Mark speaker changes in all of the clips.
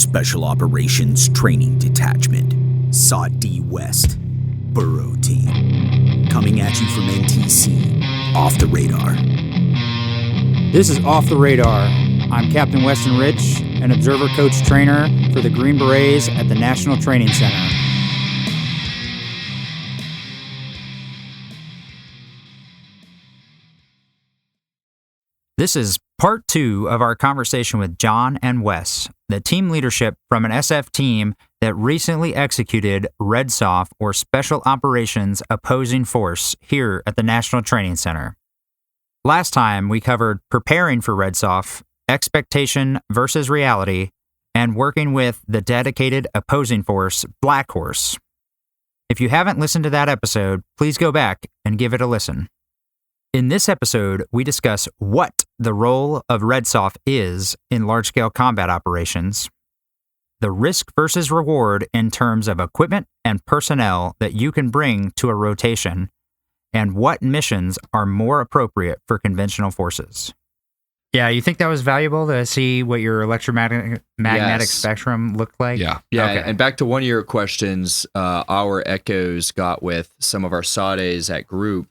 Speaker 1: Special Operations Training Detachment, SFOD-A West, Burro Team. Coming at you from NTC, Off the Radar.
Speaker 2: This is Off the Radar. I'm Captain Weston Rich, an observer coach trainer for the Green Berets at the National Training Center. This is part 2 of our conversation with John and Wes, the team leadership from an SF team that recently executed REDSOF, or Special Operations Opposing Force, here at the National Training Center. Last time, we covered preparing for REDSOF, expectation versus reality, and working with the dedicated opposing force, Black Horse. If you haven't listened to that episode, please go back and give it a listen. In this episode, we discuss what the role of REDSOF is in large-scale combat operations, the risk versus reward in terms of equipment and personnel that you can bring to a rotation, and what missions are more appropriate for conventional forces. Yeah, you think that was valuable to see what your electromagnetic spectrum looked like?
Speaker 3: Yeah.
Speaker 4: Okay. And back to one of your questions, our echoes got with some of our SFOD-As at group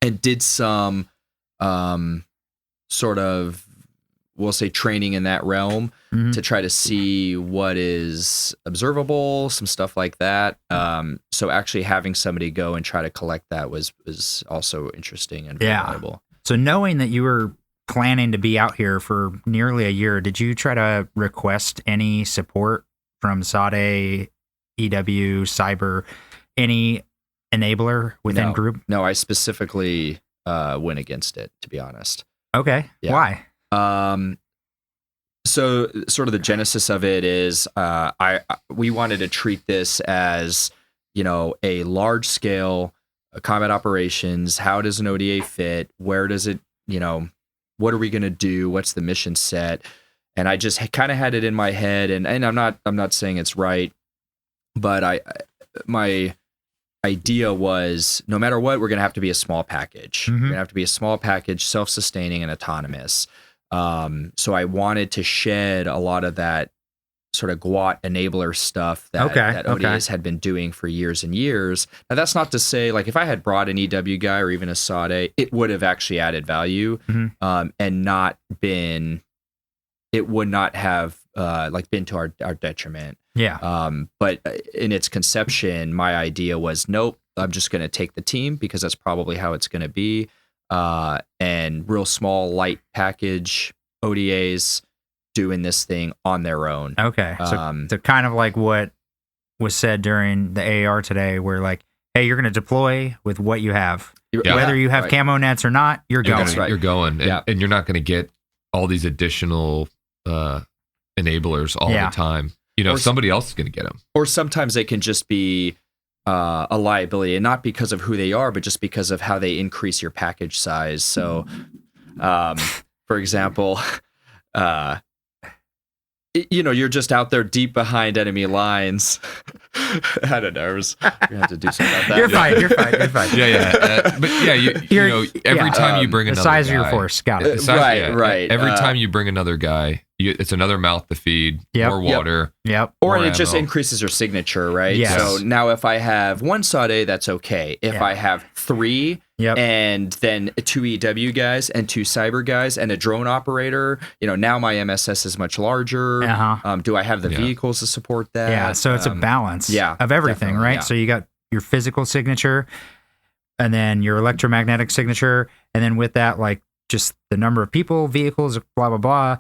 Speaker 4: and did some sort of, we'll say, training in that realm to try to see what is observable, some stuff like that. So actually having somebody go and try to collect that was also interesting and valuable.
Speaker 2: So knowing that you were planning to be out here for nearly a year, did you try to request any support from SFOD-A, EW, Cyber, any enabler within group?
Speaker 4: No, I specifically went against it, to be honest.
Speaker 2: Okay.
Speaker 4: Yeah.
Speaker 2: Why?
Speaker 4: So sort of the genesis of it is we wanted to treat this as, a large scale combat operations. How does an ODA fit? Where does it, what are we going to do? What's the mission set? And I just kind of had it in my head, and I'm not saying it's right, but my idea was, no matter what, we're going to have to be a small package. We're going to have to be a small package, self-sustaining and autonomous. So I wanted to shed a lot of that sort of GWOT enabler stuff that ODAs had been doing for years and years. Now, that's not to say, like, if I had brought an EW guy or even a SFOD-A, it would have actually added value, and not been, it would not have been to our detriment.
Speaker 2: Yeah.
Speaker 4: But in its conception, my idea was, nope, I'm just going to take the team because that's probably how it's going to be. And real small, light package ODAs doing this thing on their own.
Speaker 2: Okay. So kind of like what was said during the AAR today, where like, hey, you're going to deploy with what you have. Whether you have camo nets or not, you're going.
Speaker 3: You're going. And you're not going to get all these additional enablers all the time. Somebody else is going to get them.
Speaker 4: Or sometimes they can just be a liability, and not because of who they are, but just because of how they increase your package size. So, for example, you're just out there deep behind enemy lines. I don't know. We're going to have to do something about that.
Speaker 2: You're fine.
Speaker 3: But every time you bring another guy.
Speaker 2: The size of your force, scout.
Speaker 4: Right.
Speaker 3: Every time you bring another guy, it's another mouth to feed, more water.
Speaker 2: Yep.
Speaker 4: Or
Speaker 3: it
Speaker 4: just increases your signature, right?
Speaker 2: Yes.
Speaker 4: So now if I have one SFOD-A, that's okay. If I have 3 and then 2 EW guys and 2 cyber guys and a drone operator, now my MSS is much larger. Do I have the vehicles to support that?
Speaker 2: Yeah, so it's a balance of everything, right? Yeah. So you got your physical signature and then your electromagnetic signature. And then with that, like just the number of people, vehicles, blah, blah, blah.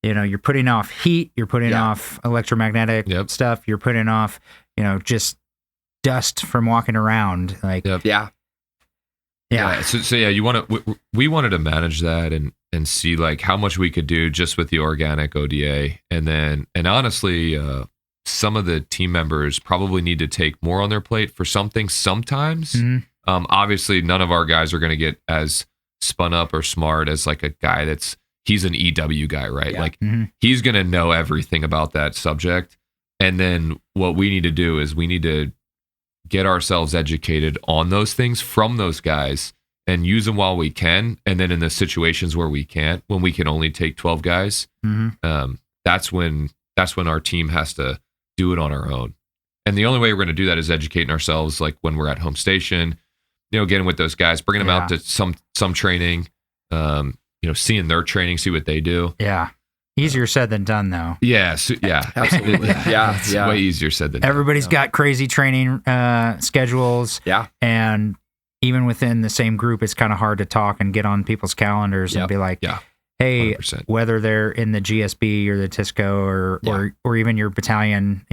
Speaker 2: You're putting off heat, you're putting off electromagnetic stuff, you're putting off, just dust from walking around. Like,
Speaker 3: So we wanted to manage that and see like how much we could do just with the organic ODA. And honestly, some of the team members probably need to take more on their plate for something sometimes. Obviously, none of our guys are going to get as spun up or smart as like a guy he's an EW guy, right?
Speaker 4: Yeah.
Speaker 3: Like he's going to know everything about that subject. And then what we need to do is we need to get ourselves educated on those things from those guys and use them while we can. And then in the situations where we can't, when we can only take 12 guys, that's when that's when our team has to do it on our own. And the only way we're going to do that is educating ourselves, like when we're at home station, getting with those guys, bringing them out to some training, seeing their training, see what they do.
Speaker 2: Yeah. Easier said than done, though.
Speaker 3: Yeah. Yeah.
Speaker 4: Absolutely.
Speaker 3: It's way easier said than done.
Speaker 2: Everybody's got crazy training schedules.
Speaker 4: Yeah.
Speaker 2: And even within the same group, it's kind of hard to talk and get on people's calendars and be like, hey,
Speaker 3: 100%.
Speaker 2: Whether they're in the GSB or the TISCO or even your battalion,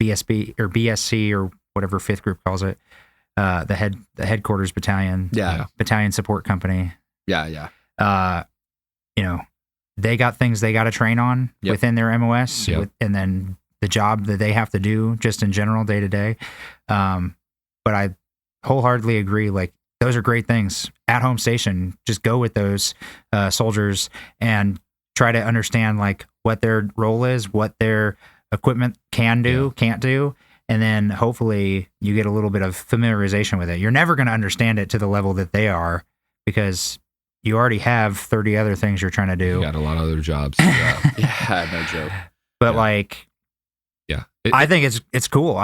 Speaker 2: BSB or BSC or whatever fifth group calls it, the headquarters battalion, battalion support company.
Speaker 4: Yeah.
Speaker 2: They got things they got to train on within their MOS, and then the job that they have to do just in general day to day. But I wholeheartedly agree. Like, those are great things at home station. Just go with those soldiers and try to understand like what their role is, what their equipment can do, can't do. And then hopefully you get a little bit of familiarization with it. You're never going to understand it to the level that they are, because you already have 30 other things you're trying to do.
Speaker 3: You got a lot of other jobs.
Speaker 4: Yeah, no joke.
Speaker 2: But I think it's cool.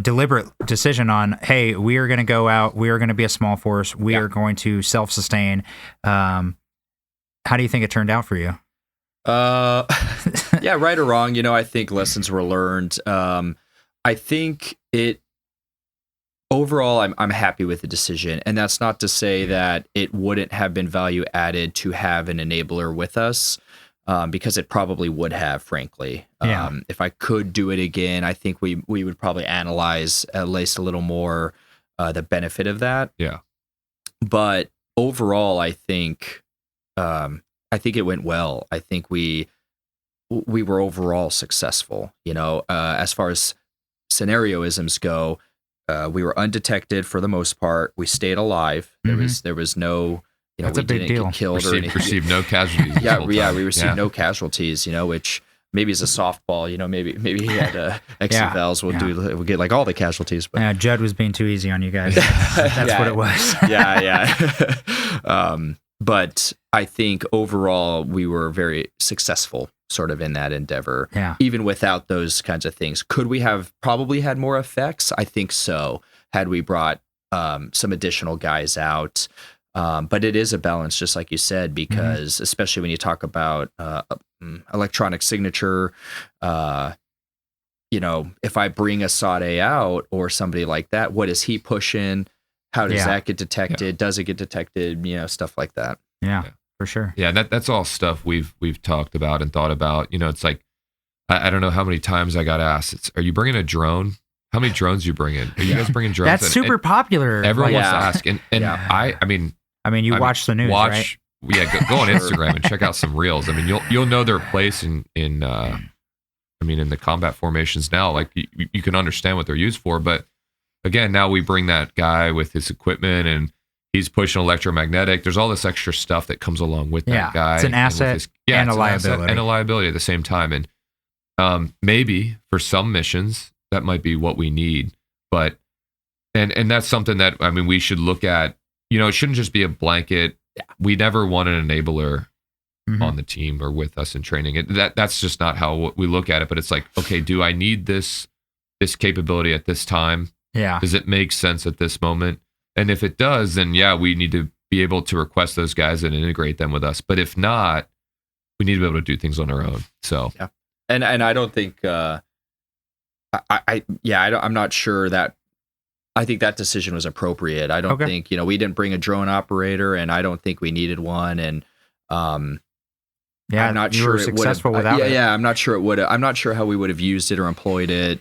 Speaker 2: Deliberate decision on, hey, we are going to go out. We are going to be a small force. We are going to self-sustain. How do you think it turned out for you?
Speaker 4: Yeah, right or wrong. I think lessons were learned. I think overall, I'm happy with the decision, and that's not to say that it wouldn't have been value added to have an enabler with us, because it probably would have, frankly. If I could do it again, I think we would probably analyze at least a little more the benefit of that. Yeah. But overall, I think it went well. I think we were overall successful. As far as scenarioisms go. We were undetected for the most part. We stayed alive. There was no,
Speaker 2: That's
Speaker 4: we
Speaker 2: a big
Speaker 4: didn't
Speaker 2: deal.
Speaker 4: get killed or anything.
Speaker 3: Received no casualties.
Speaker 4: We received no casualties. Which maybe is a softball. Maybe he had XFLs. We'll get like all the casualties. But
Speaker 2: Judd was being too easy on you guys. That's what it was.
Speaker 4: But I think overall we were very successful sort of in that endeavor, even without those kinds of things. Could we have probably had more effects? I think so, had we brought some additional guys out. But it is a balance, just like you said, because especially when you talk about electronic signature, if I bring a SFOD-A out or somebody like that, what is he pushing? How does that get detected? Does it get detected? Stuff like that.
Speaker 2: Yeah. For sure.
Speaker 3: Yeah, that's all stuff we've talked about and thought about. It's like, I don't know how many times I got asked, are you bringing a drone? How many drones you bring in? Are you guys bringing drones?
Speaker 2: That's super popular.
Speaker 3: Everyone wants to ask. And I mean,
Speaker 2: you watch the news, right?
Speaker 3: Yeah, go on Instagram and check out some reels. I mean, you'll know their place in the combat formations now. Like you can understand what they're used for. But again, now we bring that guy with his equipment and he's pushing electromagnetic. There's all this extra stuff that comes along with that guy.
Speaker 2: It's an asset and a liability.
Speaker 3: And a liability at the same time. And maybe for some missions, that might be what we need. But, and that's something that, we should look at. It shouldn't just be a blanket. We never want an enabler on the team or with us in training. That's just not how we look at it. But it's like, okay, do I need this capability at this time?
Speaker 2: Yeah.
Speaker 3: Does it make sense at this moment? And if it does, then we need to be able to request those guys and integrate them with us. But if not, we need to be able to do things on our own. So
Speaker 4: and I don't think I'm not sure that. I think that decision was appropriate. I don't think we didn't bring a drone operator, and I don't think we needed one. And I'm not sure it would have. I'm not sure it would. I'm not sure how we would have used it or employed it.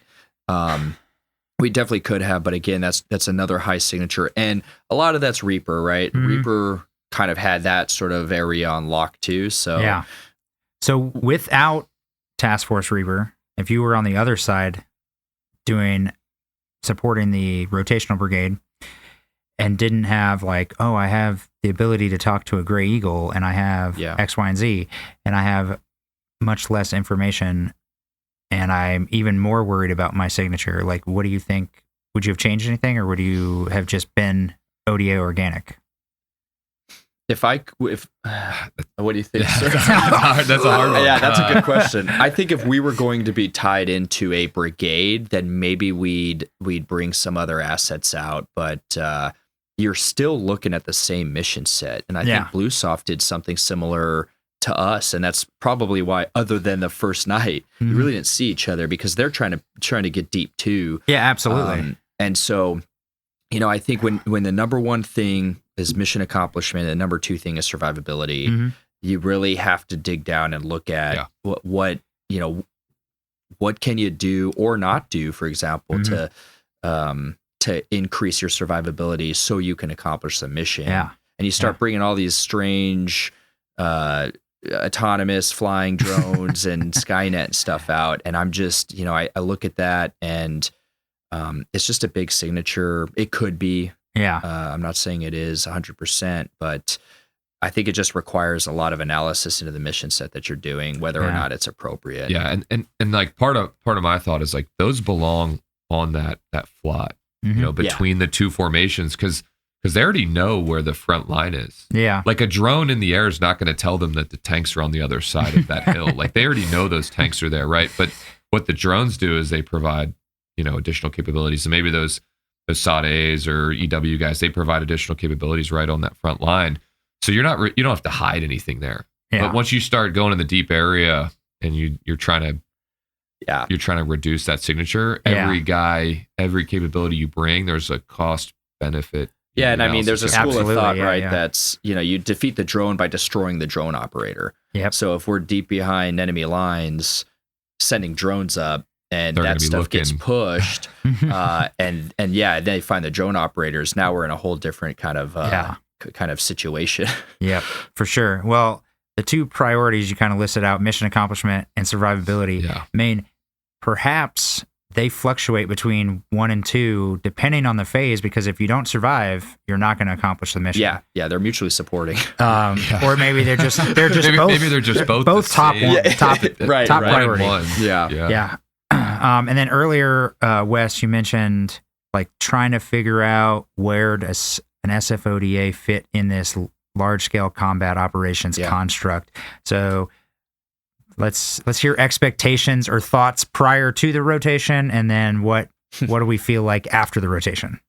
Speaker 4: We definitely could have, but again, that's another high signature, and a lot of that's Reaper, right? Reaper kind of had that sort of area on lock too. So
Speaker 2: So without Task Force Reaper, if you were on the other side supporting the rotational brigade and didn't have I have the ability to talk to a Gray Eagle and I have X, Y, and Z, and I have much less information, and I'm even more worried about my signature. What do you think? Would you have changed anything, or would you have just been ODA organic?
Speaker 4: If what do you think, sir?
Speaker 3: That's a hard one.
Speaker 4: Yeah, that's a good question. I think if we were going to be tied into a brigade, then maybe we'd bring some other assets out, but you're still looking at the same mission set. And I think Bluesoft did something similar to us, and that's probably why, other than the first night, we really didn't see each other, because they're trying to get deep too.
Speaker 2: Yeah, absolutely.
Speaker 4: And so, I think when the number one thing is mission accomplishment, and the number two thing is survivability, you really have to dig down and look at what can you do or not do, for example, to increase your survivability so you can accomplish the mission.
Speaker 2: Yeah.
Speaker 4: And you start bringing all these strange autonomous flying drones and Skynet and stuff out. And I'm just, I look at that, and it's just a big signature. It could be. Yeah. I'm not saying it is 100%, but I think it just requires a lot of analysis into the mission set that you're doing, whether or not it's appropriate.
Speaker 3: Yeah. And like part of my thought is like, those belong on that flot, between the two formations, because they already know where the front line is. Yeah. Like a drone in the air is not going to tell them that the tanks are on the other side of that hill. Like they already know those tanks are there, right? But what the drones do is they provide, additional capabilities. So maybe those SFOD-As or EW guys, they provide additional capabilities right on that front line. So you don't have to hide anything there. Yeah. But once you start going in the deep area and you're trying to reduce that signature, every capability you bring, there's a cost benefit.
Speaker 4: Yeah, and I mean, there's a school of thought, right? That's, you defeat the drone by destroying the drone operator. Yep. So if we're deep behind enemy lines, sending drones up, and that stuff gets pushed, and they find the drone operators. Now we're in a whole different kind of situation.
Speaker 2: Yeah, for sure. Well, the two priorities you kind of listed out, mission accomplishment and survivability. Yeah. I mean, perhaps they fluctuate between 1 and 2 depending on the phase, because if you don't survive, you're not going to accomplish the mission.
Speaker 4: Yeah, they're mutually supporting.
Speaker 2: Or maybe they're just both top priority. Yeah. And then earlier, Wes, you mentioned like trying to figure out where does an SFOD-A fit in this large-scale combat operations construct. So let's hear expectations or thoughts prior to the rotation, and then what do we feel like after the rotation?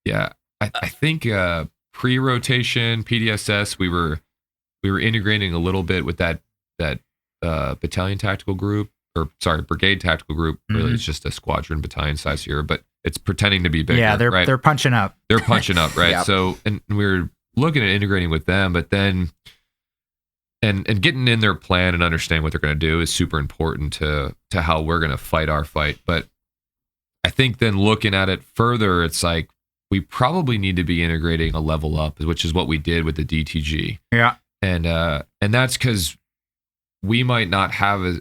Speaker 3: Yeah, I think pre-rotation PDSS, we were integrating a little bit with that battalion tactical group. Brigade tactical group. Really, it's just a squadron battalion size here, but it's pretending to be bigger.
Speaker 2: Yeah, they're punching up.
Speaker 3: They're punching up, right? Yep. So, and we're looking at integrating with them, but then, and getting in their plan and understanding what they're going to do is super important to how we're going to fight our fight. But I think then looking at it further, it's like we probably need to be integrating a level up, which is what we did with the DTG. Yeah, and that's because we might not have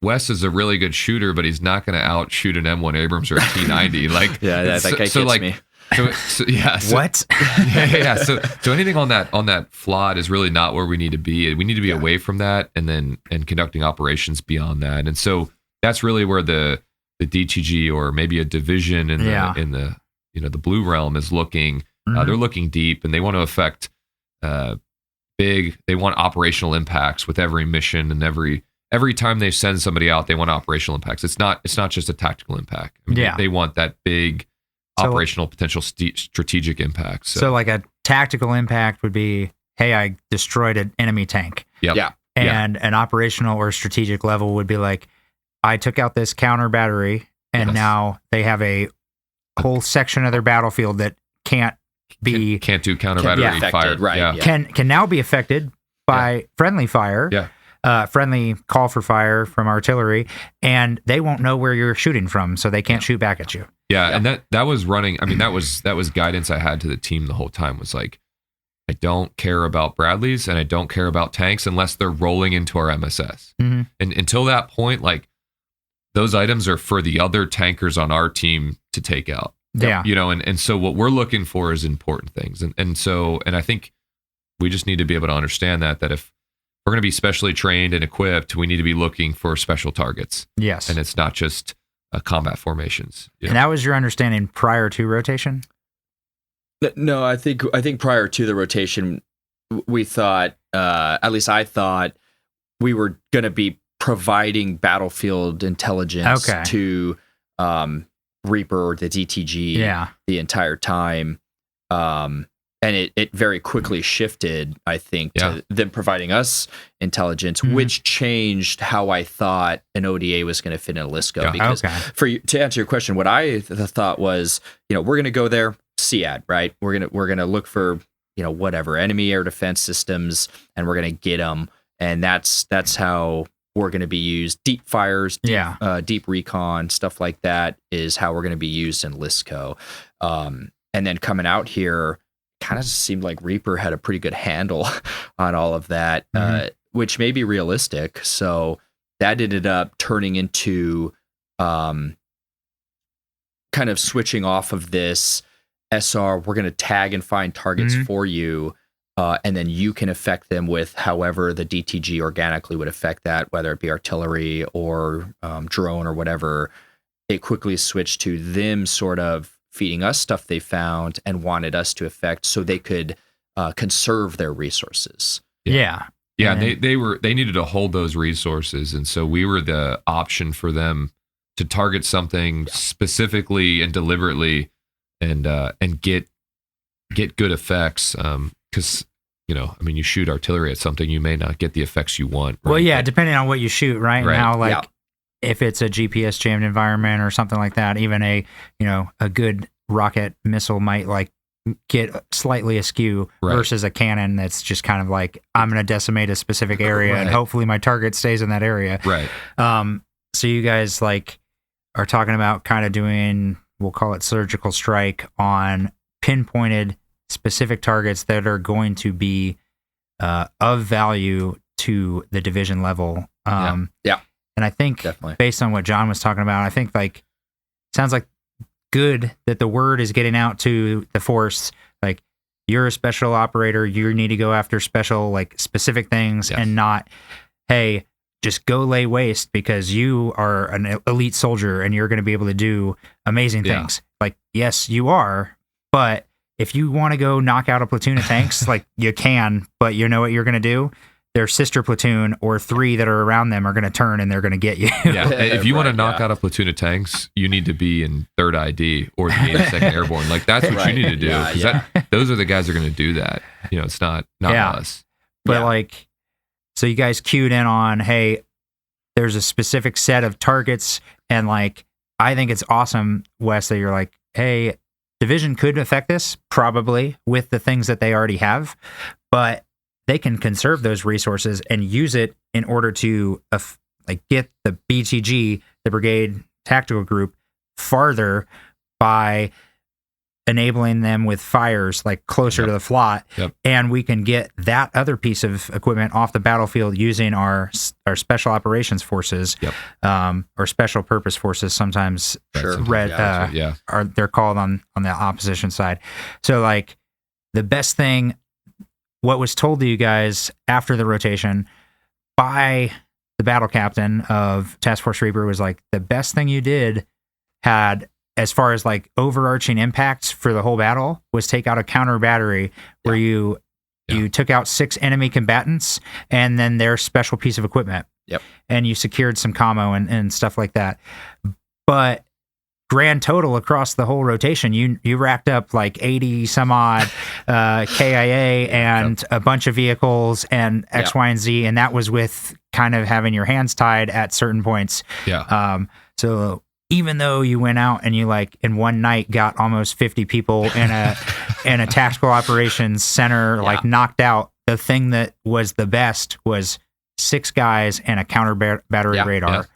Speaker 3: Wes is a really good shooter, but he's not going to outshoot an M1 Abrams or a T90.
Speaker 4: That guy gets me.
Speaker 2: What?
Speaker 3: So anything on that flot is really not where we need to be. We need to be away from that, and conducting operations beyond that. And so that's really where the DTG, or maybe a division in the the blue realm, is looking. They're looking deep, and they want to affect they want operational impacts with every mission, and every time they send somebody out, they want operational impacts. It's not just a tactical impact. They want that big operational potential strategic impact.
Speaker 2: So like a tactical impact would be, hey, I destroyed an enemy tank.
Speaker 3: Yep. Yeah.
Speaker 2: And an operational or strategic level would be like, I took out this counter battery, and now they have a whole section of their battlefield that can't do
Speaker 3: counter battery fire.
Speaker 4: Right.
Speaker 3: Yeah.
Speaker 2: Can now be affected by friendly fire. Yeah. Friendly call for fire from artillery, and they won't know where you're shooting from, so they can't shoot back at you.
Speaker 3: Yeah, and that was running. I mean, that was guidance I had to the team the whole time. Was like, I don't care about Bradleys and I don't care about tanks unless they're rolling into our MSS. And until that point, like, those items are for the other tankers on our team to take out.
Speaker 2: Yeah,
Speaker 3: and so what we're looking for is important things, and I think we just need to be able to understand that if we're going to be specially trained and equipped, we need to be looking for special targets.
Speaker 2: Yes.
Speaker 3: And it's not just combat formations.
Speaker 2: And that was your understanding prior to rotation?
Speaker 4: No, I think prior to the rotation, we thought, at least I thought, we were going to be providing battlefield intelligence to Reaper or the DTG the entire time. And it very quickly shifted, I think, to them providing us intelligence, which changed how I thought an ODA was going to fit in a LISCO. Because to answer your question, what I thought was, we're going to go there, SEAD, right? We're gonna look for whatever enemy air defense systems, and we're gonna get them, and that's how we're going to be used. Deep fires, deep recon, stuff like that is how we're going to be used in LISCO. And then coming out here, kind of seemed like Reaper had a pretty good handle on all of that, which may be realistic. So that ended up turning into kind of switching off of this SR. We're going to tag and find targets for you, and then you can affect them with however the DTG organically would affect that, whether it be artillery or drone or whatever. It quickly switched to them sort of feeding us stuff they found and wanted us to affect so they could conserve their resources.
Speaker 3: Yeah, they needed to hold those resources, and so we were the option for them to target something specifically and deliberately, and get good effects. Because you shoot artillery at something, you may not get the effects you want. Right?
Speaker 2: Well, yeah, depending on what you shoot, right? And how if it's a GPS jammed environment or something like that, even a good rocket missile might get slightly askew versus a cannon that's just kind of like, I'm going to decimate a specific area and hopefully my target stays in that area.
Speaker 3: Right.
Speaker 2: So you guys are talking about kind of doing, we'll call it surgical strike on pinpointed specific targets that are going to be of value to the division level. And I think based on what John was talking about, I think sounds like good that the word is getting out to the force. Like, you're a special operator, you need to go after specific things and not, hey, just go lay waste because you are an elite soldier and you're going to be able to do amazing things. Yes, you are, but if you want to go knock out a platoon of tanks, you can, but you know what you're going to do? Their sister platoon or 3 that are around them are going to turn and they're going to get you.
Speaker 3: If you want to knock out a platoon of tanks, you need to be in 3rd ID or the 82nd Airborne. That's what you need to do. Because those are the guys that are going to do that. It's not us.
Speaker 2: But so you guys cued in on, hey, there's a specific set of targets. And I think it's awesome, Wes, that you're hey, division could affect this probably with the things that they already have, but they can conserve those resources and use it in order to get the BTG, the Brigade Tactical Group, farther by enabling them with fires closer to the flot, and we can get that other piece of equipment off the battlefield using our special operations forces, or special purpose forces. Sometimes they're called on the opposition side. So the best thing, what was told to you guys after the rotation by the battle captain of Task Force Reaper was the best thing you did had, as far as overarching impacts for the whole battle, was take out a counter battery where you took out 6 enemy combatants and then their special piece of equipment. And you secured some commo and stuff like that. But grand total across the whole rotation, you racked up 80 some odd KIA and a bunch of vehicles and X, Y, and Z, and that was with kind of having your hands tied at certain points. So even though you went out and you in one night got almost 50 people in a tactical operations center knocked out, the thing that was the best was 6 guys and a counter battery radar.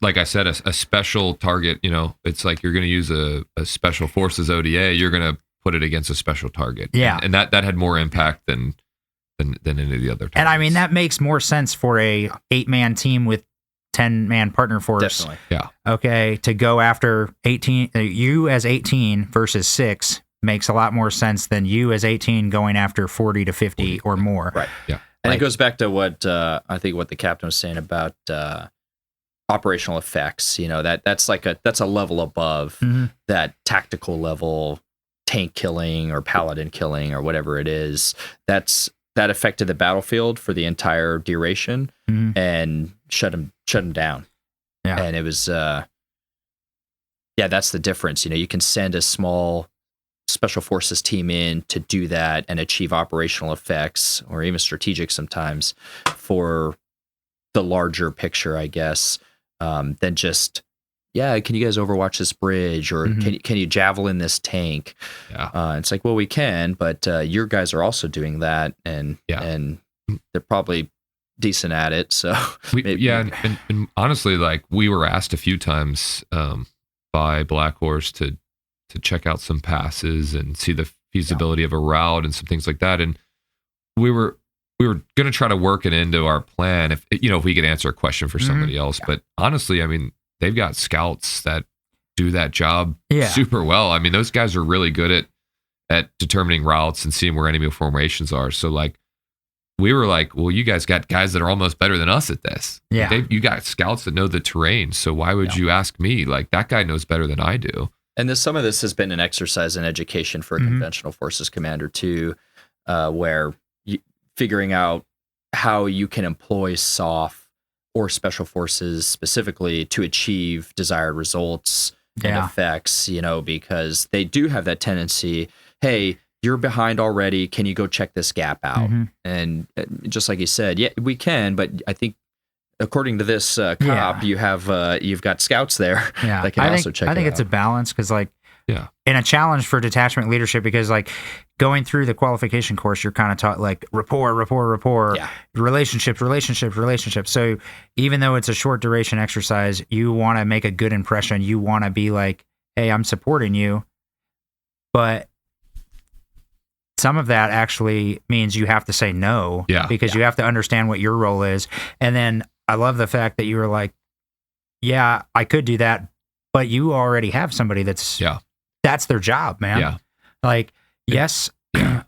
Speaker 3: Like I said, a special target. It's you're going to use a special forces ODA. You're going to put it against a special target. And that had more impact than any of the other targets. And
Speaker 2: I mean, that makes more sense for a 8-man team with 10-man partner force.
Speaker 3: Definitely.
Speaker 2: Okay, to go after 18, you as 18 versus 6 makes a lot more sense than you as 18 going after 40 to 50 or more.
Speaker 4: Right. And it goes back to what I think what the captain was saying about operational effects. That's a level above that tactical level tank killing or paladin killing or whatever it is, that affected the battlefield for the entire duration and shut them down.
Speaker 2: Yeah.
Speaker 4: And it was, that's the difference. You can send a small special forces team in to do that and achieve operational effects or even strategic sometimes for the larger picture, I guess, than just, can you guys overwatch this bridge or can you javelin this tank? Yeah. It's like, well, we can, but your guys are also doing that and they're probably decent at it. So
Speaker 3: and honestly, like we were asked a few times by Black Horse to check out some passes and see the feasibility of a route and some things like that. And we were going to try to work it into our plan if we could answer a question for somebody else. But honestly, I mean, they've got scouts that do that job super well. I mean, those guys are really good at determining routes and seeing where enemy formations are. So like, we were like, well, you guys got guys that are almost better than us at this.
Speaker 2: Yeah.
Speaker 3: You got scouts that know the terrain. So why would you ask me? Like, that guy knows better than I do.
Speaker 4: And some of this has been an exercise in education for a conventional forces commander too, where figuring out how you can employ SOF or special forces specifically to achieve desired results and effects, because they do have that tendency, hey, you're behind already. Can you go check this gap out? And just like you said, we can, but I think according to this cop, you've got scouts there that can also check it out.
Speaker 2: I think it's a balance because in a challenge for detachment leadership, because like going through the qualification course, you're kind of taught like rapport, relationships. So even though it's a short duration exercise, you want to make a good impression. You want to be like, hey, I'm supporting you. But some of that actually means you have to say no because you have to understand what your role is. And then I love the fact that you were like, I could do that, but you already have somebody that's their job, man. Yeah. Like, yes,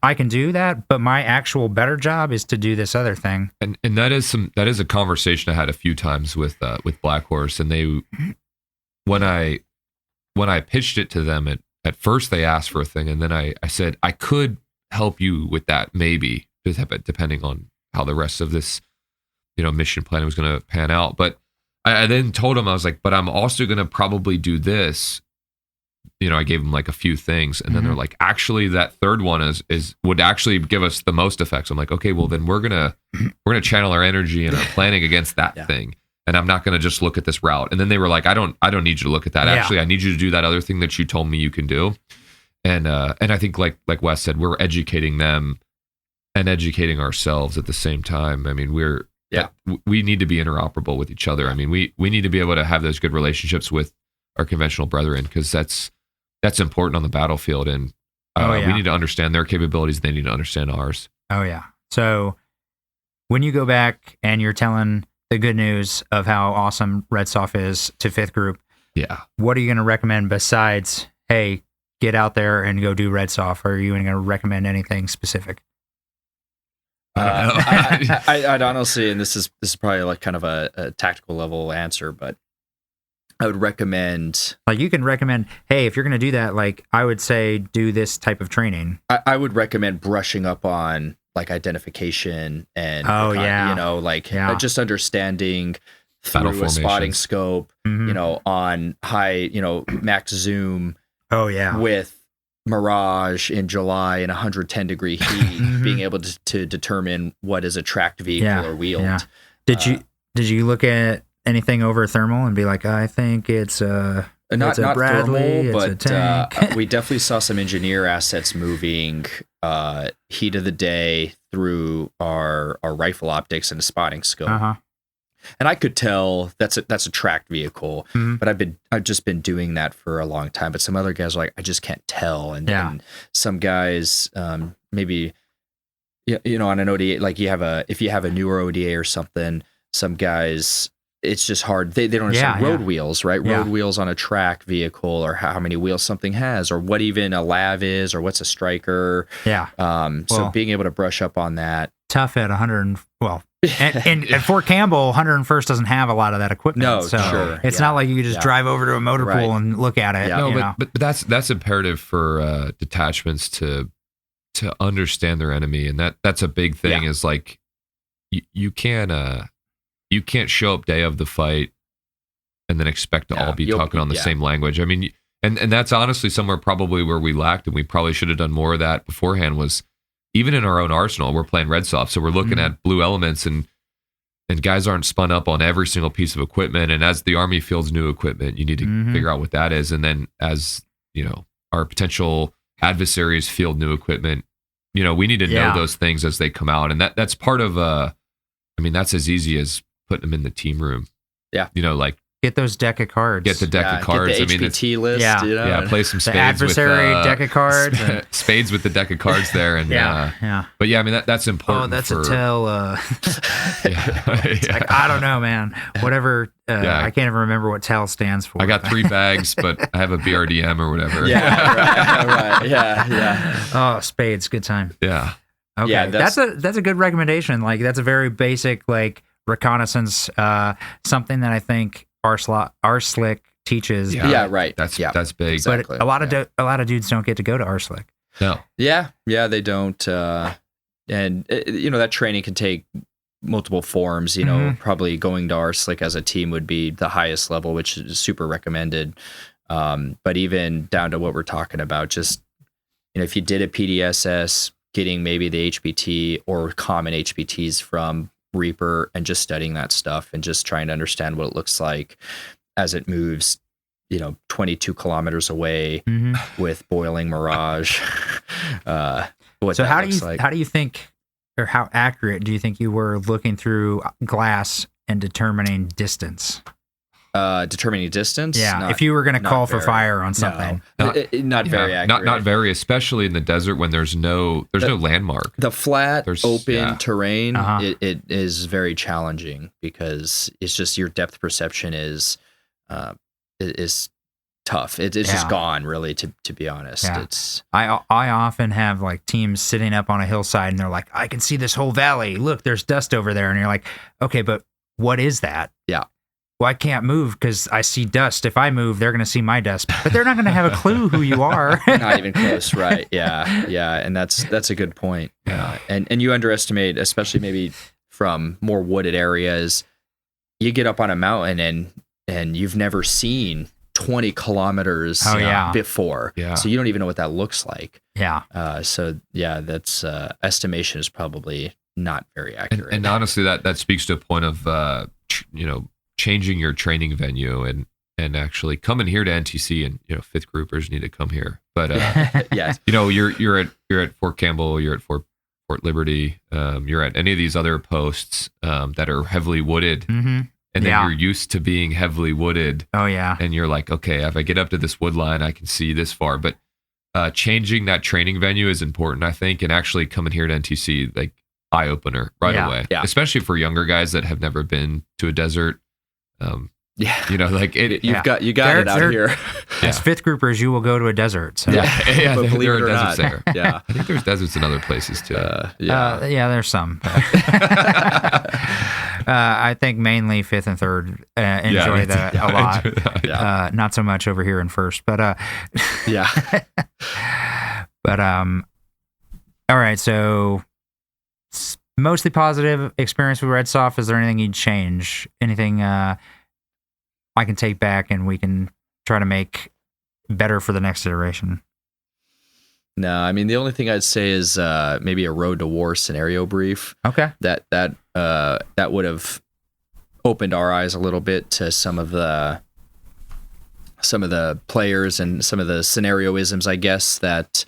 Speaker 2: I can do that, but my actual better job is to do this other thing.
Speaker 3: And that is a conversation I had a few times with Black Horse, and they, when I pitched it to them, at first they asked for a thing, and then I said I could help you with that maybe, depending on how the rest of this mission plan was going to pan out. But I then told him, I was like, but I'm also going to probably do this. I gave them like a few things, and then they're like, actually, that third one would actually give us the most effects. I'm like, okay, well then we're gonna channel our energy and our planning against that thing, and I'm not gonna just look at this route. And then they were like, I don't need you to look at that. Actually, I need you to do that other thing that you told me you can do. And I think like Wes said, we're educating them and educating ourselves at the same time. I mean, we need to be interoperable with each other. I mean, we need to be able to have those good relationships with our conventional brethren, because that's important on the battlefield. And we need to understand their capabilities. They need to understand ours.
Speaker 2: Oh yeah. So when you go back and you're telling the good news of how awesome REDSOF is to 5th Group, what are you going to recommend besides, hey, get out there and go do REDSOF? Or are you going to recommend anything specific?
Speaker 4: I'd honestly, and this is probably like kind of a tactical level answer, but I would recommend,
Speaker 2: like, you can recommend, hey, if you're going to do that, like, I would say do this type of training.
Speaker 4: I would recommend brushing up on like identification and just understanding through a spotting scope, on high, max zoom.
Speaker 2: Oh yeah,
Speaker 4: with Mirage in July in 110 degree heat, being able to determine what is a tracked vehicle or wheeled. Yeah.
Speaker 2: Did you look at anything over thermal and be like, I think it's a Bradley,
Speaker 4: thermal,
Speaker 2: it's a tank.
Speaker 4: We definitely saw some engineer assets moving heat of the day through our rifle optics and a spotting scope. And I could tell that's a tracked vehicle, but I've just been doing that for a long time. But some other guys are like, I just can't tell. And some guys, maybe, on an ODA, like if you have a newer ODA or something, some guys, it's just hard. They don't understand road wheels, right? Road wheels on a track vehicle, or how many wheels something has, or what even a lav is, or what's a striker.
Speaker 2: Yeah.
Speaker 4: So being able to brush up on that
Speaker 2: tough at 100. Well, and at Fort Campbell, 101st doesn't have a lot of that equipment.
Speaker 4: No,
Speaker 2: so
Speaker 4: sure.
Speaker 2: it's not like you could just drive over to a motor
Speaker 4: Right.
Speaker 2: pool and look at it.
Speaker 4: Yeah.
Speaker 2: No,
Speaker 3: but that's imperative for detachments to understand their enemy, and that's a big thing. Is like you can't show up day of the fight and then expect to all be talking on the same language. I mean, and that's honestly somewhere probably where we lacked, and we probably should have done more of that beforehand. Was even in our own arsenal, we're playing REDSOF, so we're looking at blue elements, and guys aren't spun up on every single piece of equipment. And as the Army fields new equipment, you need to figure out what that is. And then as our potential adversaries field new equipment, we need to know those things as they come out. And that's part of that's as easy as putting them in the team room. Yeah. Like
Speaker 2: get those deck of cards.
Speaker 3: Get the deck of cards.
Speaker 4: Get the HPT list.
Speaker 3: Play some spades.
Speaker 2: The adversary
Speaker 3: with,
Speaker 2: deck of cards.
Speaker 3: Spades with the deck of cards there. And But that's important.
Speaker 2: Oh, that's a tell. Like, I don't know, man. Whatever. I can't even remember what tell stands for.
Speaker 3: I got 3 bags, but I have a BRDM or whatever.
Speaker 4: Right. Yeah.
Speaker 2: Oh, spades. Good time.
Speaker 3: Yeah.
Speaker 2: Okay. Yeah, that's a good recommendation. Like, that's a very basic, like, reconnaissance, something that I think RSLIC teaches.
Speaker 3: Yeah, right. That's big.
Speaker 2: Exactly. But a lot of dudes don't get to go to RSLIC.
Speaker 3: No.
Speaker 4: Yeah, they don't. And that training can take multiple forms. Probably going to RSLIC as a team would be the highest level, which is super recommended. But even down to what we're talking about, just if you did a PDSS, getting maybe the HPT or common HPTs from Reaper and just studying that stuff and just trying to understand what it looks like as it moves 22 kilometers away with boiling mirage.
Speaker 2: How do you think, or how accurate do you think you were looking through glass and determining distance?
Speaker 4: Determining distance?
Speaker 2: Yeah, if you were going to call for fire on something.
Speaker 4: Not very accurate.
Speaker 3: Not very, especially in the desert when there's no landmark.
Speaker 4: The flat, open terrain, it is very challenging because it's just your depth perception is tough. It's just gone, really, to be honest.
Speaker 2: Yeah. I often have like teams sitting up on a hillside and they're like, I can see this whole valley. Look, there's dust over there. And you're like, okay, but what is that?
Speaker 4: Yeah.
Speaker 2: Well, I can't move because I see dust. If I move, they're going to see my dust, but they're not going to have a clue who you are.
Speaker 4: Not even close, right? Yeah, and that's a good point. And you underestimate, especially maybe from more wooded areas. You get up on a mountain and you've never seen 20 kilometers before, so you don't even know what that looks like. That's estimation is probably not very accurate.
Speaker 3: And honestly, that speaks to a point of changing your training venue and actually coming here to NTC, and fifth groupers need to come here. But
Speaker 4: yes,
Speaker 3: you're at Fort Campbell, you're at Fort Liberty, you're at any of these other posts that are heavily wooded, and then you're used to being heavily wooded.
Speaker 2: Oh yeah,
Speaker 3: and you're like, okay, if I get up to this wood line, I can see this far. But changing that training venue is important, I think, and actually coming here to NTC, like, eye opener right away, especially for younger guys that have never been to a desert.
Speaker 4: You got it out here.
Speaker 2: As fifth groupers, you will go to a desert. So.
Speaker 4: But believe
Speaker 3: there
Speaker 4: it
Speaker 3: are
Speaker 4: or
Speaker 3: deserts
Speaker 4: not.
Speaker 3: there. Yeah, I think there's deserts in other places too.
Speaker 2: There's some. I think mainly fifth and third enjoy that a lot. Not so much over here in first, but But all right, so mostly positive experience with REDSOF. Is there anything you'd change? Anything I can take back and we can try to make better for the next iteration?
Speaker 4: No, I mean, the only thing I'd say is maybe a road to war scenario brief.
Speaker 2: Okay.
Speaker 4: That would have opened our eyes a little bit to some of the players and some of the scenarioisms, I guess, that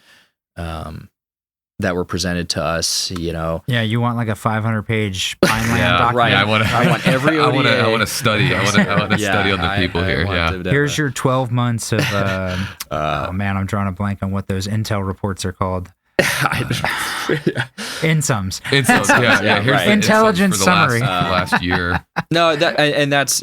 Speaker 4: were presented to us,
Speaker 2: Yeah, you want like a 500-page Pineland document.
Speaker 4: Right. I want every ODA.
Speaker 3: I want to study. I want to study on the people here.
Speaker 2: Here's your 12 months of. Oh man, I'm drawing a blank on what those intel reports are called. Insums.
Speaker 3: Yeah. Here's
Speaker 4: right.
Speaker 3: the
Speaker 2: Intelligence
Speaker 3: insights for the
Speaker 2: summary.
Speaker 3: last year.
Speaker 4: No, that's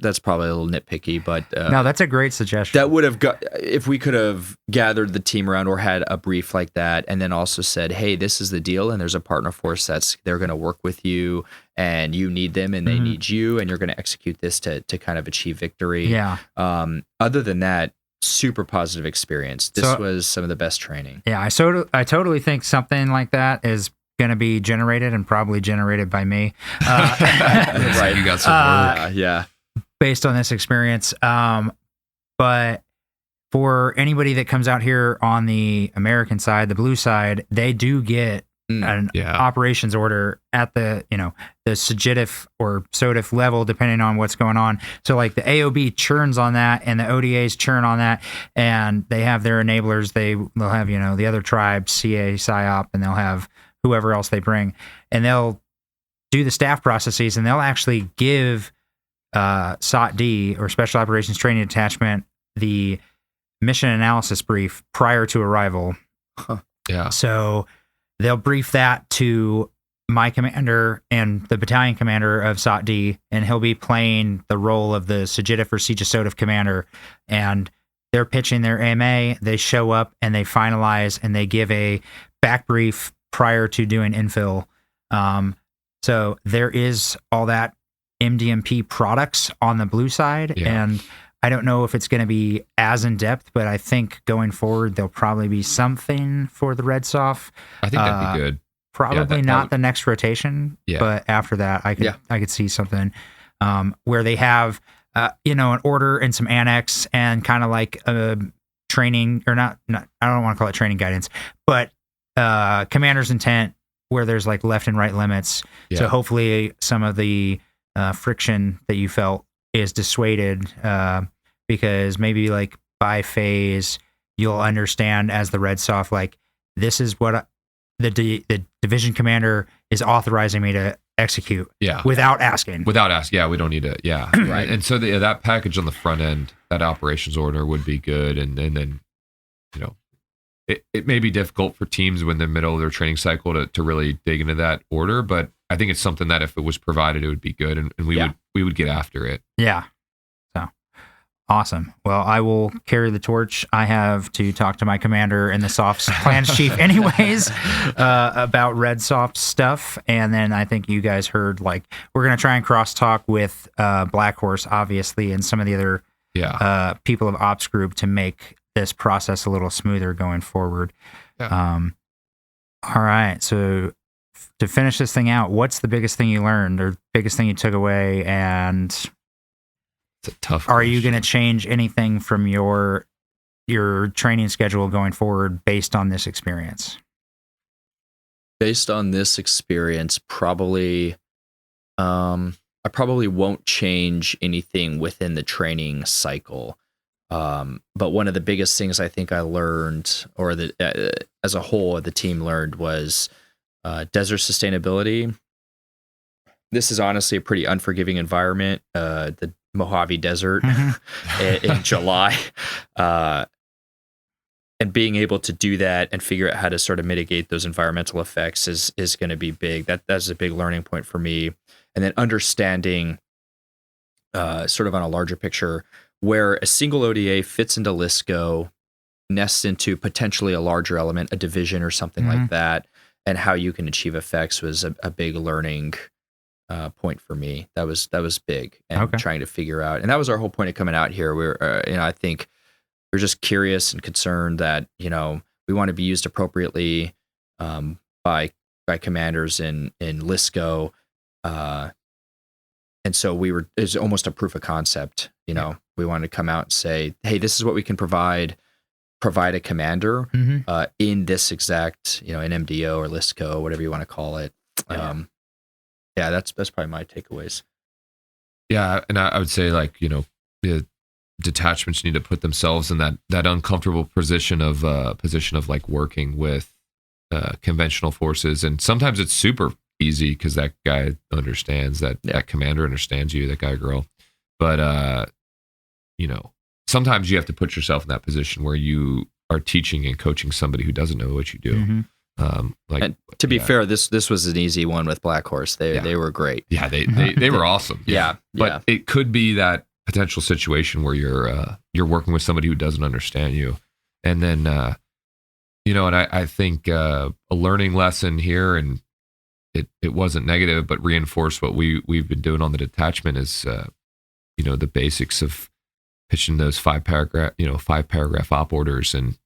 Speaker 4: that's probably a little nitpicky, but
Speaker 2: No, that's a great suggestion.
Speaker 4: that would have got if we could have gathered the team around or had a brief like that, and then also said, "Hey, this is the deal, and there's a partner force they're going to work with you, and you need them, and they need you, and you're going to execute this to kind of achieve victory."
Speaker 2: Yeah.
Speaker 4: Other than that, super positive experience. This was some of the best training.
Speaker 2: Yeah, I totally think something like that is going to be generated and probably generated by me.
Speaker 3: Right. You got some work.
Speaker 4: Yeah.
Speaker 2: Based on this experience. But for anybody that comes out here on the American side, the blue side, they do get an operations order at the SFOD-A or SODIF level, depending on what's going on. So like the AOB churns on that and the ODAs churn on that, and they have their enablers. They'll have, the other tribes, CA, PSYOP, and they'll have whoever else they bring, and they'll do the staff processes, and they'll actually give SFOD-A or Special Operations Training Detachment the mission analysis brief prior to arrival.
Speaker 3: Yeah.
Speaker 2: So they'll brief that to my commander and the battalion commander of SFOD-A, and he'll be playing the role of the SFOD-A or Siege SODIF commander, and they're pitching their AMA. They show up and they finalize and they give a back brief prior to doing infill. So there is all that MDMP products on the blue side, and I don't know if it's going to be as in depth, but I think going forward there'll probably be something for the REDSOF.
Speaker 3: I think that'd be good.
Speaker 2: Probably not the next rotation, but after that, I could see something where they have an order and some annex and kind of like a training, or not. I don't want to call it training guidance, but commander's intent where there's like left and right limits. Yeah. So hopefully some of the friction that you felt is dissuaded, because maybe like by phase you'll understand as the REDSOF, like this is what the division commander is authorizing me to execute. Without asking. We
Speaker 3: don't need to. Right. And so that package on the front end, that operations order would be good, and then it may be difficult for teams when they're in the middle of their training cycle to really dig into that order, but I think it's something that if it was provided, it would be good, and we would get after it.
Speaker 2: Yeah. So awesome. Well, I will carry the torch. I have to talk to my commander and the SOF's plans chief anyways, about REDSOF stuff. And then I think you guys heard, like, we're going to try and cross-talk with Black Horse, obviously, and some of the other people of Ops Group to make this process a little smoother going forward. All right. So to finish this thing out, what's the biggest thing you learned or biggest thing you took away? And
Speaker 3: it's a tough
Speaker 2: are you going to change anything from your training schedule going forward based on this experience?
Speaker 4: Based on this experience, probably, I probably won't change anything within the training cycle. But one of the biggest things I think I learned, or as a whole, the team learned, was desert sustainability. This is honestly a pretty unforgiving environment. The Mojave Desert in July, and being able to do that and figure out how to sort of mitigate those environmental effects is going to be big. That's a big learning point for me. And then understanding, sort of on a larger picture, where a single ODA fits into LISCO, nests into potentially a larger element, a division or something like that, and how you can achieve effects was a big learning point for me. That was big, and trying to figure out. And that was our whole point of coming out here. We're, I think we're just curious and concerned that we want to be used appropriately by commanders in LISCO, and so it's almost a proof of concept. We want to come out and say, hey, this is what we can provide a commander in this exact, in MDO or LISCO, whatever you want to call it. That's probably my takeaways.
Speaker 3: Yeah, and I would say, like, the detachments need to put themselves in that uncomfortable position of like working with conventional forces, and sometimes it's super easy because that guy understands that commander understands you, that guy or girl, but sometimes you have to put yourself in that position where you are teaching and coaching somebody who doesn't know what you do.
Speaker 4: And to be fair, this was an easy one with Black Horse. They were great.
Speaker 3: Yeah, they were awesome. But it could be that potential situation where you're working with somebody who doesn't understand you, and then and I think a learning lesson here, and it wasn't negative, but reinforced what we've been doing on the detachment is the basics of pitching those 5 paragraph op orders and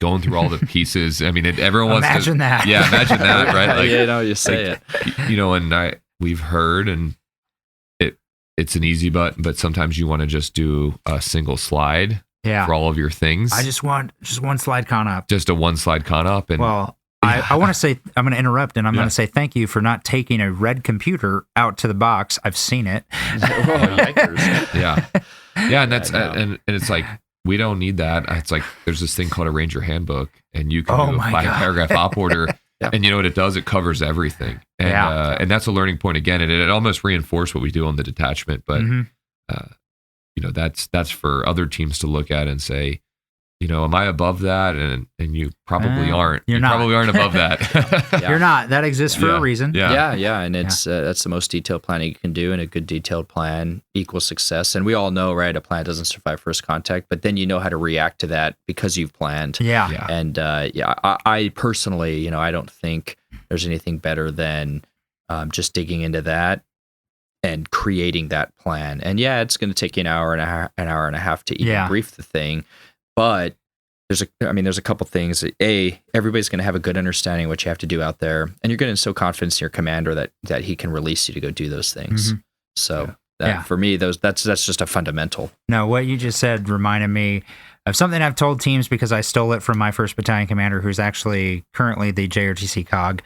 Speaker 3: going through all the pieces. I mean, everyone wants
Speaker 2: imagine that.
Speaker 3: Yeah, imagine that, right? Like,
Speaker 4: you say it.
Speaker 3: And we've heard, and it's an easy button, but sometimes you want to just do a single slide for all of your things.
Speaker 2: I just want one slide con up.
Speaker 3: Just a one slide con up. And
Speaker 2: I want to say, I'm going to interrupt, and I'm going to say thank you for not taking a red computer out to the box. I've seen it.
Speaker 3: Yeah, and that's and it's like, we don't need that. It's like there's this thing called a Ranger Handbook, and you can do a 5-paragraph op order, and you know what it does? It covers everything, and that's a learning point again, and it almost reinforced what we do on the detachment. But that's for other teams to look at and say, am I above that? And you probably aren't. You probably aren't above that.
Speaker 2: You're not. That exists for a reason.
Speaker 4: Yeah. And it's that's the most detailed planning you can do, and a good detailed plan equals success. And we all know, right? A plan doesn't survive first contact, but then you know how to react to that because you've planned.
Speaker 2: Yeah.
Speaker 4: And I personally, I don't think there's anything better than just digging into that and creating that plan. And it's going to take you an hour and a half to even brief the thing. But there's a couple things. Everybody's going to have a good understanding of what you have to do out there, and you're going to instill confidence in your commander that he can release you to go do those things. Mm-hmm. So for me, that's just a fundamental.
Speaker 2: No, what you just said reminded me of something I've told teams because I stole it from my 1st Battalion commander, who's actually currently the JRTC COG,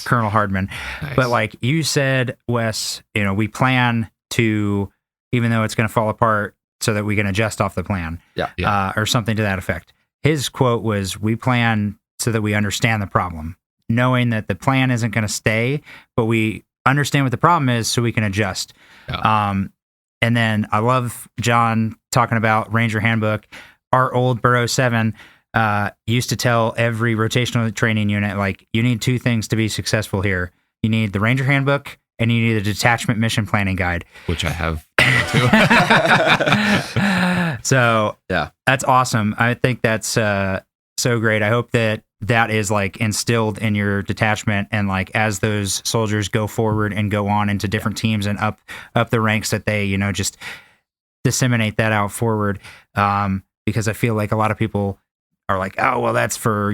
Speaker 2: Colonel Hardman. Nice. But like you said, Wes, we plan to, even though it's going to fall apart, so that we can adjust off the plan, or something to that effect. His quote was, "We plan so that we understand the problem, knowing that the plan isn't going to stay, but we understand what the problem is so we can adjust." Yeah. And then I love John talking about Ranger Handbook. Our old Burro 7 used to tell every rotational training unit, like, you need 2 things to be successful here. You need the Ranger Handbook, and you need a detachment mission planning guide.
Speaker 3: Which I have.
Speaker 2: So that's awesome. I think that's so great. I hope that is like instilled in your detachment, and like as those soldiers go forward and go on into different teams and up the ranks, that they just disseminate that out forward. Because I feel like a lot of people are like, oh, well, that's for,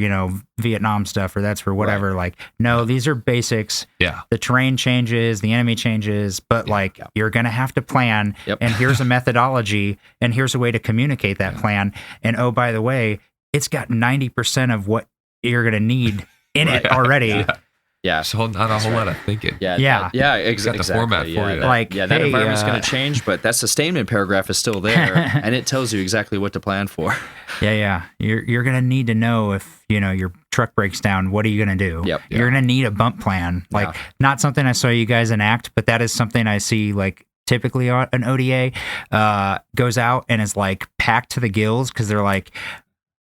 Speaker 2: Vietnam stuff, or that's for whatever. Right. Like, no, these are basics. Yeah. The terrain changes, the enemy changes, but you're going to have to plan. Yep. And here's a methodology, and here's a way to communicate that plan. And oh, by the way, it's got 90% of what you're going to need in it already.
Speaker 4: Yeah.
Speaker 3: So not a whole lot of thinking.
Speaker 4: Exactly.
Speaker 3: The format for you.
Speaker 4: That environment's going to change, but that sustainment paragraph is still there, and it tells you exactly what to plan for.
Speaker 2: Yeah. You're going to need to know if, your truck breaks down, what are you going to do?
Speaker 4: Yep.
Speaker 2: You're going to need a bump plan. Not something I saw you guys enact, but that is something I see, like, typically an ODA goes out and is like packed to the gills, because they're like,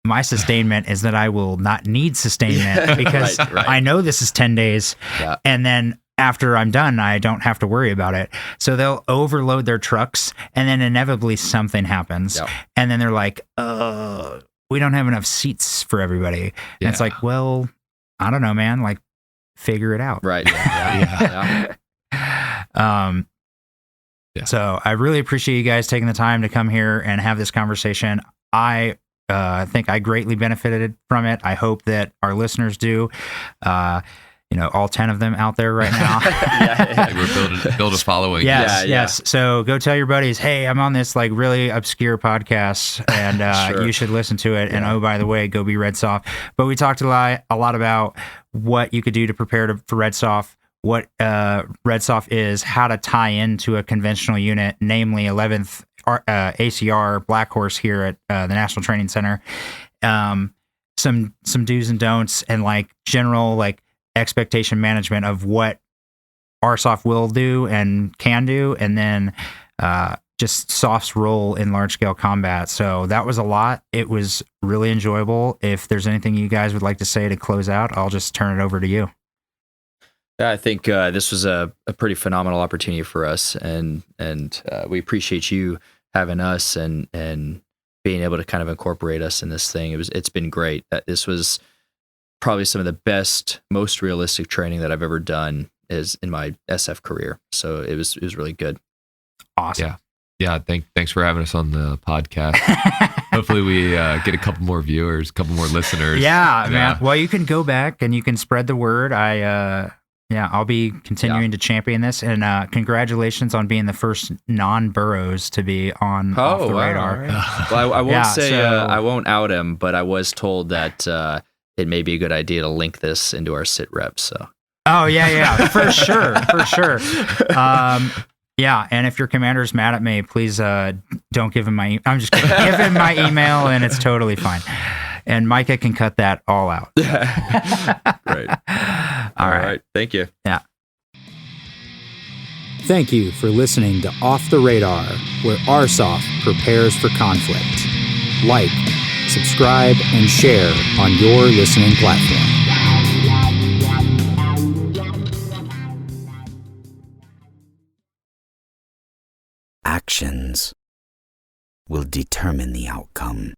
Speaker 2: my sustainment is that I will not need sustainment because I know this is 10 days. Yeah. And then after I'm done, I don't have to worry about it. So they'll overload their trucks, and then inevitably something happens. Yep. And then they're like, we don't have enough seats for everybody. And it's like, well, I don't know, man, like, figure it out.
Speaker 4: Right. Yeah.
Speaker 2: So I really appreciate you guys taking the time to come here and have this conversation. I think I greatly benefited from it. I hope that our listeners do. All 10 of them out there right now.
Speaker 3: We're build a following.
Speaker 2: Yes. So go tell your buddies, hey, I'm on this like really obscure podcast, and you should listen to it. And oh, by the way, go be REDSOF. But we talked a lot about what you could do to prepare for REDSOF, what REDSOF is, how to tie into a conventional unit, namely 11th ACR Black Horse here at the National Training Center. Some do's and don'ts, and like general like expectation management of what RSOF will do and can do, and then just Soft's role in large scale combat. So that was a lot. It was really enjoyable. If there's anything you guys would like to say to close out, I'll just turn it over to you.
Speaker 4: Yeah, I think this was a pretty phenomenal opportunity for us, and we appreciate you having us and being able to kind of incorporate us in this thing. It's been great. This was probably some of the best, most realistic training that I've ever done is in my SF career. So it was really good.
Speaker 2: Awesome.
Speaker 3: Yeah. Thanks for having us on the podcast. Hopefully we get a couple more viewers, a couple more listeners.
Speaker 2: Yeah, man. Well, you can go back and you can spread the word. I'll be continuing to champion this, and congratulations on being the first non-Burros to be on Off the Radar.
Speaker 4: Right. Well, I won't say I won't out him, but I was told that it may be a good idea to link this into our sit rep. So.
Speaker 2: Oh yeah, for sure. Yeah, and if your commander's mad at me, please don't give him my. I'm just kidding. Give him my email, and it's totally fine. And Micah can cut that all out.
Speaker 4: Great. All right. Thank you.
Speaker 2: Yeah.
Speaker 1: Thank you for listening to Off the Radar, where RSOF prepares for conflict. Like, subscribe, and share on your listening platform. Actions will determine the outcome.